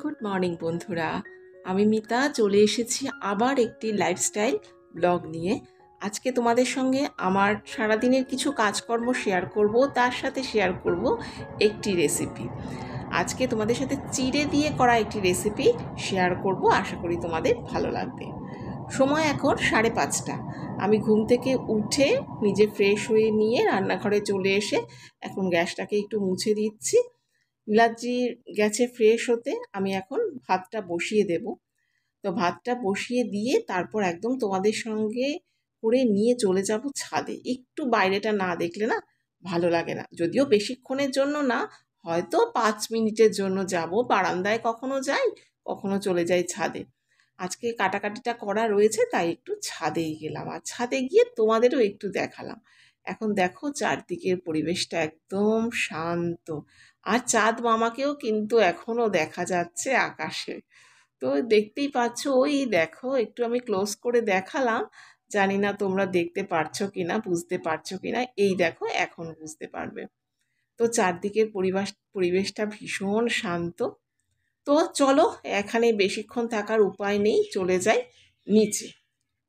Good morning বন্ধুরা, আমি মিতা চলে এসেছি আবার একটি লাইফস্টাইল ব্লগ নিয়ে। আজকে তোমাদের সঙ্গে আমার সারাদিনের কিছু কাজকর্ম শেয়ার করব, তার সাথে শেয়ার করব একটি রেসিপি। আজকে তোমাদের সাথে চিড়ে দিয়ে করা একটি রেসিপি শেয়ার করব, আশা করি তোমাদের ভালো লাগবে। সময় এখন 5:30। আমি ঘুম থেকে উঠে নিজে ফ্রেশ হয়ে নিয়ে রান্নাঘরে চলে এসে এখন গ্যাসটাকে একটু মুছে দিচ্ছি। নীলাদ্রি গেছে ফ্রেশ হতে, আমি এখন ভাতটা বসিয়ে দেব। তো ভাতটা বসিয়ে দিয়ে তারপর একদম তোমাদের সঙ্গে করে নিয়ে চলে যাব ছাদে। একটু বাইরেটা না দেখলে না ভালো লাগে না, যদিও বেশিক্ষণের জন্য না, হয়তো 5 মিনিটের জন্য যাব। বারান্দায় কখনো যাই, কখনো চলে যাই ছাদে। আজকে কাটাকাটিটা করা রয়েছে, তাই একটু ছাদেই গেলাম, আর ছাদে গিয়ে তোমাদেরও একটু দেখালাম। এখন দেখো চারদিকের পরিবেশটা একদম শান্ত, আর চাঁদ মামাকেও কিন্তু এখনো দেখা যাচ্ছে আকাশে। তো দেখতেই পাচ্ছ, ওই দেখো একটু আমি ক্লোজ করে দেখালাম, জানি না তোমরা দেখতে পারছো কিনা, বুঝতে পারছো কিনা। এই দেখো এখন বুঝতে পারবে। তো চারদিকের পরিবেশটা ভীষণ শান্ত। তো চলো, এখানে বেশিক্ষণ থাকার উপায় নেই, চলে যাই নিচে।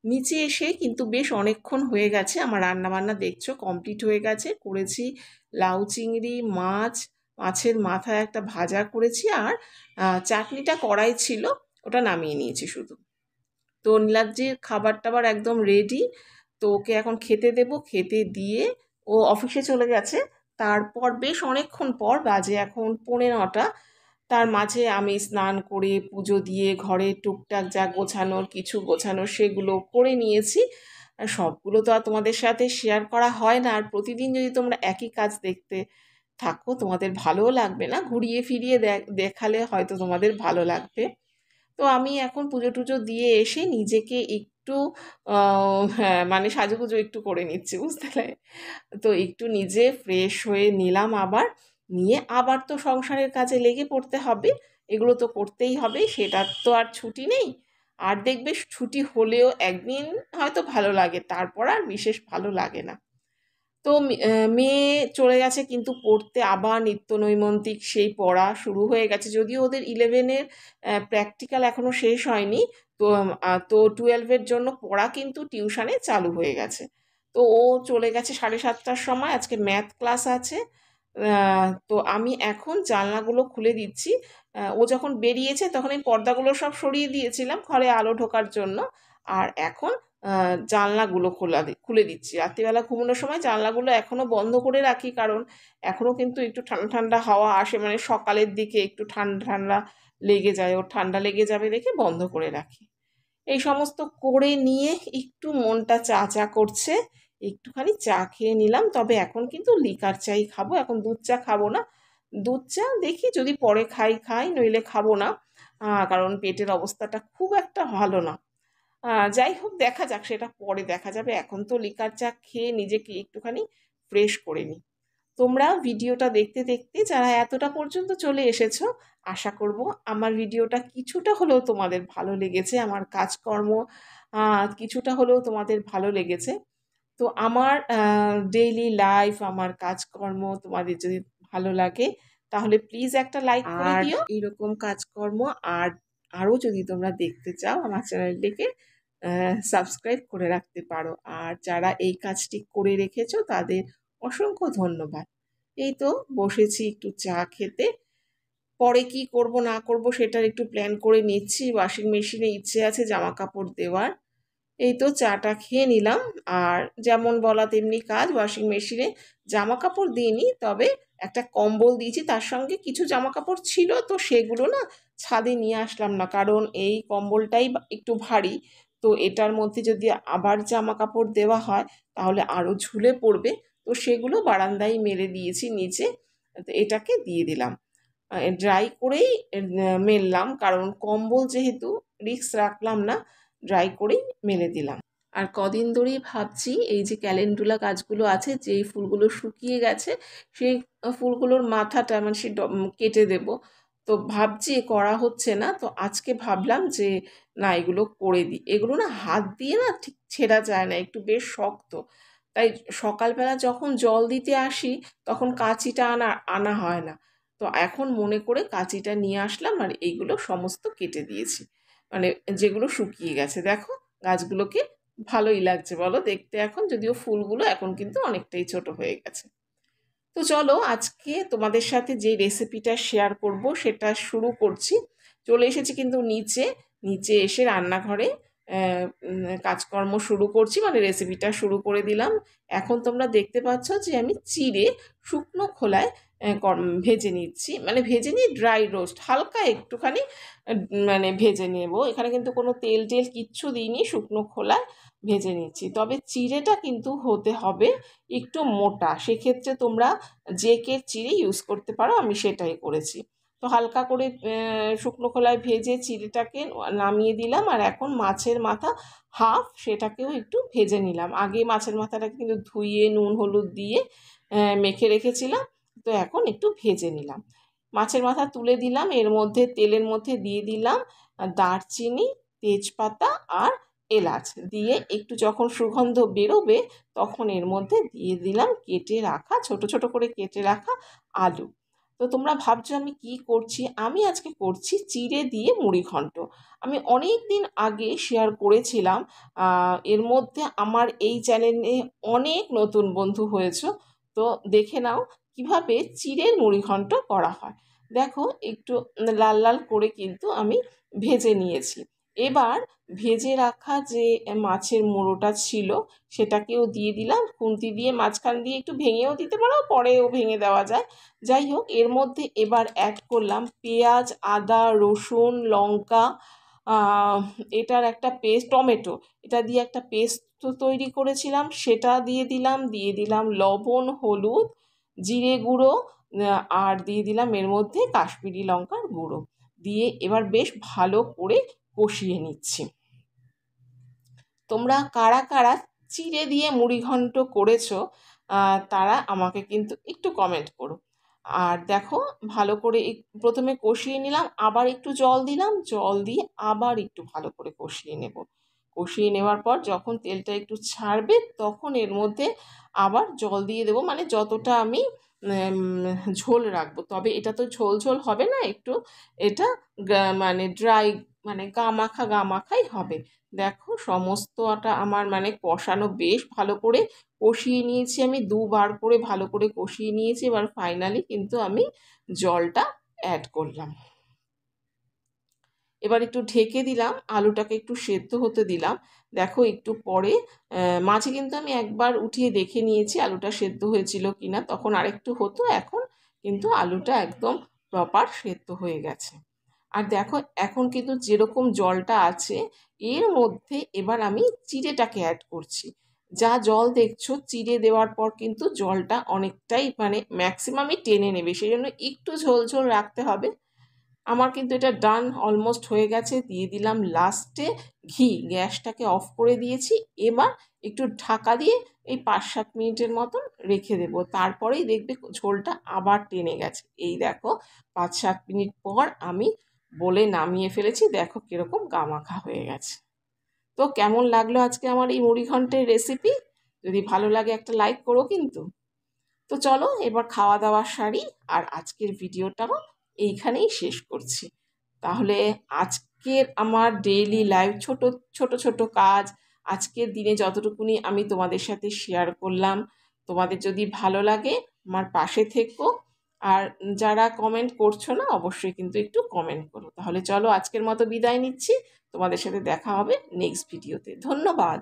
নিচে এসে কিন্তু বেশ অনেকক্ষণ হয়ে গেছে, আমার রান্নাবান্না দেখছো কমপ্লিট হয়ে গেছে। করেছি লাউ চিংড়ি মাছ, মাছের মাথায় একটা ভাজা করেছি, আর চাটনিটা কড়াই ছিল, ওটা নামিয়ে নিয়েছি শুধু। তো নীলাদ্রির খাবার টাবার একদম রেডি। তো ওকে এখন খেতে দেব, খেতে দিয়ে ও অফিসে চলে গেছে। তারপর বেশ অনেকক্ষণ পর, বাজে এখন 9:45, তার মাঝে আমি স্নান করে পুজো দিয়ে ঘরে টুকটাক যা গোছানোর কিছু গোছানোর সেগুলো করে নিয়েছি। আর সবগুলো তো আর তোমাদের সাথে শেয়ার করা হয় না, আর প্রতিদিন যদি তোমরা একই কাজ দেখতে থাকো তোমাদের ভালোও লাগবে না, ঘুরিয়ে ফিরিয়ে দেখালে হয়তো তোমাদের ভালো লাগবে। তো আমি এখন পুজো টুজো দিয়ে এসে নিজেকে একটু হ্যাঁ মানে সাজুগুজো একটু করে নিচ্ছি, বুঝতে পারলে। তো একটু নিজে ফ্রেশ হয়ে নিলাম, আবার নিয়ে আবার তো সংসারের কাজে লেগে পড়তে হবে। এগুলো তো করতেই হবে, সেটার তো আর ছুটি নেই। আর দেখবে ছুটি হলেও একদিন হয়তো ভালো লাগে, তারপর আর বিশেষ ভালো লাগে না। তো মেয়ে চলে গেছে কিন্তু পড়তে, আবার নিত্য নৈমিত্তিক সেই পড়া শুরু হয়ে গেছে, যদিও ওদের 11-এর প্র্যাকটিক্যাল এখনো শেষ হয়নি। তো 12-এর জন্য পড়া কিন্তু টিউশনে চালু হয়ে গেছে। তো ও চলে গেছে 7:30টার সময়, আজকে ম্যাথ ক্লাস আছে। তো আমি এখন জানলাগুলো খুলে দিচ্ছি। ও যখন বেরিয়েছে তখন এই পর্দাগুলো সব সরিয়ে দিয়েছিলাম ঘরে আলো ঢোকার জন্য, আর এখন জানলাগুলো খুলে দিচ্ছি। রাত্রিবেলা ঘুমানোর সময় জানলাগুলো এখনও বন্ধ করে রাখি, কারণ এখনও কিন্তু একটু ঠান্ডা ঠান্ডা হাওয়া আসে, মানে সকালের দিকে একটু ঠান্ডা ঠান্ডা লেগে যায়, ওর ঠান্ডা লেগে যাবে দেখে বন্ধ করে রাখি। এই সমস্ত করে নিয়ে একটু মনটা চা চা করছে, একটুখানি চা খেয়ে নিলাম। তবে এখন কিন্তু লিকার চাই খাবো, এখন দুধ চা খাবো না। দুধ চা দেখি যদি পরে খাই, নইলে খাবো না, কারণ পেটের অবস্থাটা খুব একটা ভালো না। যাই হোক, দেখা যাক, সেটা পরে দেখা যাবে। এখন তো লিকার চা খেয়ে নিজেকে একটুখানি ফ্রেশ করে নিই। তোমরা ভিডিওটা দেখতে দেখতে যারা এতটা পর্যন্ত চলে এসেছো, আশা করব আমার ভিডিওটা কিছুটা হলেও তোমাদের ভালো লেগেছে, আমার কাজকর্ম কিছুটা হলেও তোমাদের ভালো লেগেছে। তো আমার ডেইলি লাইফ, আমার কাজকর্ম তোমাদের যদি ভালো লাগে তাহলে প্লিজ একটা লাইক করে দিও। এইরকম কাজকর্ম আর আরও যদি তোমরা দেখতে চাও, আমার চ্যানেলটিকে সাবস্ক্রাইব করে রাখতে পারো। আর যারা এই কাজটি করে রেখেছো তাদের অসংখ্য ধন্যবাদ। এই তো বসেছি একটু চা খেতে, পরে কি করব না করব সেটার একটু প্ল্যান করে নিচ্ছি। ওয়াশিং মেশিনে ইচ্ছে আছে জামা কাপড় দেওয়ার। এই তো চাটা খেয়ে নিলাম, আর যেমন বলা তেমনি কাজ। ওয়াশিং মেশিনে জামা কাপড় দিইনি, তবে একটা কম্বল দিয়েছি, তার সঙ্গে কিছু জামা কাপড় ছিল, তো সেগুলো না ছাদে নিয়ে আসলাম না, কারণ এই কম্বলটাই একটু ভারী। তো এটার মধ্যে যদি আবার জামা কাপড় দেওয়া হয় তাহলে আরও ঝুলে পড়বে। তো সেগুলো বারান্দায় মেলে দিয়েছি নিচে। তো এটাকে দিয়ে দিলাম, ড্রাই করেই মেললাম, কারণ কম্বল যেহেতু রিস্ক রাখলাম না, ড্রাই করেই মেলে দিলাম। আর কদিন ধরেই ভাবছি এই যে ক্যালেন্ডুলা গাছগুলো আছে, যেই ফুলগুলো শুকিয়ে গেছে সেই ফুলগুলোর মাথাটা মানে কেটে দেব। তো ভাবছি করা হচ্ছে না, তো আজকে ভাবলাম যে না এগুলো করে দিই। এগুলো না হাত দিয়ে না ঠিক ছেঁড়া যায় না, একটু বেশ শক্ত। তাই সকালবেলা যখন জল দিতে আসি তখন কাঁচিটা আনা আনা হয় না। তো এখন মনে করে কাঁচিটা নিয়ে আসলাম আর এইগুলো সমস্ত কেটে দিয়েছি, মানে যেগুলো শুকিয়ে গেছে। দেখো গাছগুলোকে ভালোই লাগছে বলো দেখতে এখন, যদিও ফুলগুলো এখন কিন্তু অনেকটাই ছোট হয়ে গেছে। তো চলো আজকে তোমাদের সাথে যে রেসিপিটা শেয়ার করব সেটা শুরু করছি। চলে এসেছি কিন্তু নিচে, নিচে এসে রান্নাঘরে কাজকর্ম শুরু করছি, মানে রেসিপিটা শুরু করে দিলাম। এখন তোমরা দেখতে পাচ্ছ যে আমি চিড়ে শুকনো খোলায় ভেজে নিচ্ছি, মানে ভেজে নিয়ে ড্রাই রোস্ট হালকা একটুখানি মানে ভেজে নেব। এখানে কিন্তু কোনো তেল টেল কিচ্ছু দিইনি, শুকনো খোলায় ভেজে নিচ্ছি। তবে চিড়েটা কিন্তু হতে হবে একটু মোটা, সেক্ষেত্রে তোমরা জেকের চিড়ে ইউজ করতে পারো, আমি সেটাই করেছি। তো হালকা করে শুকনো খোলায় ভেজে চিড়েটাকে নামিয়ে দিলাম। আর এখন মাছের মাথা হাফ, সেটাকেও একটু ভেজে নিলাম। আগে মাছের মাথাটাকে কিন্তু ধুয়ে নুন হলুদ দিয়ে মেখে রেখেছিলাম, তো এখন একটু ভেজে নিলাম। মাছের মাথা তুলে দিলাম, এর মধ্যে তেলের মধ্যে দিয়ে দিলাম দারচিনি, তেজপাতা আর এলাচ দিয়ে একটু যখন সুগন্ধ বেরোবে তখন এর মধ্যে দিয়ে দিলাম কেটে রাখা, ছোট ছোট করে কেটে রাখা আলু। তো তোমরা ভাবছো আমি কি করছি, আমি আজকে করছি চিড়ে দিয়ে মুড়ি ঘন্ট। আমি অনেক দিন আগে শেয়ার করেছিলাম, এর মধ্যে আমার এই চ্যানেলে অনেক নতুন বন্ধু হয়েছে, তো দেখে নাও কিভাবে চিড়ের মুড়ি ঘন্ট করা হয়। দেখো একটু লাল লাল করে কিন্তু আমি ভেজে নিয়েছি। এবার ভেজে রাখা যে মাছের মুড়োটা ছিল সেটাকেও দিয়ে দিলাম, খুন্তি দিয়ে মাঝখান দিয়ে একটু ভেঙেও দিতে পারো, পরেও ভেঙে দেওয়া যায়। যাই হোক, এর মধ্যে এবার অ্যাড করলাম পেঁয়াজ, আদা, রসুন, লঙ্কা, এটার একটা পেস্ট, টমেটো, এটা দিয়ে একটা পেস্ট তৈরি করেছিলাম, সেটা দিয়ে দিলাম। দিয়ে দিলাম লবণ, হলুদ, জিরে গুঁড়ো, আর দিয়ে দিলাম এর মধ্যে কাশ্মীরি লঙ্কার গুঁড়ো দিয়ে এবার বেশ ভালো করে কষিয়ে নিচ্ছি। তোমরা কারা কারা চিড়ে দিয়ে মুড়িঘণ্ট করেছো তারা আমাকে কিন্তু একটু কমেন্ট করো। আর দেখো ভালো করে প্রথমে কষিয়ে নিলাম, আবার একটু জল দিলাম, জল দিয়ে আবার একটু ভালো করে কষিয়ে নেব। কষিয়ে নেওয়ার পর যখন তেলটা একটু ছাড়বে তখন এর মধ্যে আবার জল দিয়ে দেবো, মানে যতটা আমি ঝোল রাখবো। তবে এটা তো ঝোল ঝোল হবে না, একটু এটা মানে ড্রাই, মানে গা মাখা গা মাখাই হবে। দেখো সমস্তটা আমার মানে কষানো বেশ ভালো করে কষিয়ে নিয়েছি, আমি দুবার করে ভালো করে কষিয়ে নিয়েছি। এবার ফাইনালি কিন্তু আমি জলটা অ্যাড করলাম। এবার একটু ঢেকে দিলাম, আলুটাকে একটু সেদ্ধ হতে দিলাম। দেখো একটু পরে মাঝে কিন্তু আমি একবার উঠিয়ে দেখে নিয়েছি আলুটা সেদ্ধ হয়েছিল কিনা, তখন আরেকটু হতো, এখন কিন্তু আলুটা একদম প্রপার সেদ্ধ হয়ে গেছে। আর দেখো এখন কিন্তু যেরকম জলটা আছে এর মধ্যে এবার আমি চিড়েটাকে অ্যাড করছি। যা জল দেখছো চিড়ে দেওয়ার পর কিন্তু জলটা অনেকটাই মানে ম্যাক্সিমামই টেনে নেবে, সেই জন্য একটু ঝোল ঝোল রাখতে হবে। আমার কিন্তু এটা ডান অলমোস্ট হয়ে গেছে। দিয়ে দিলাম লাস্টে ঘি, গ্যাসটাকে অফ করে দিয়েছি। এবার একটু ঢাকা দিয়ে এই 5-7 মিনিটের মতন রেখে দেবো, তারপরেই দেখবে ঝোলটা আবার টেনে গেছে। এই দেখো 5-7 মিনিট পর আমি বলে নামিয়ে ফেলেছি, দেখো কীরকম গামাখা হয়ে গেছে। তো কেমন লাগলো আজকে আমার এই মুড়িঘণ্টের রেসিপি? যদি ভালো লাগে একটা লাইক করো কিন্তু। তো চলো এবার খাওয়া দাওয়া সারি, আর আজকের ভিডিওটাও এইখানেই শেষ করছি। তাহলে আজকের আমার ডেইলি লাইফ, ছোট ছোট ছোট কাজ, আজকের দিনে যতটুকুনি আমি তোমাদের সাথে শেয়ার করলাম, তোমাদের যদি ভালো লাগে আমার পাশে থেকো। আর যারা কমেন্ট করছো না অবশ্যই কিন্তু একটু কমেন্ট করো। তাহলে চলো আজকের মতো বিদায় নিচ্ছি, তোমাদের সাথে দেখা হবে নেক্সট ভিডিওতে। ধন্যবাদ।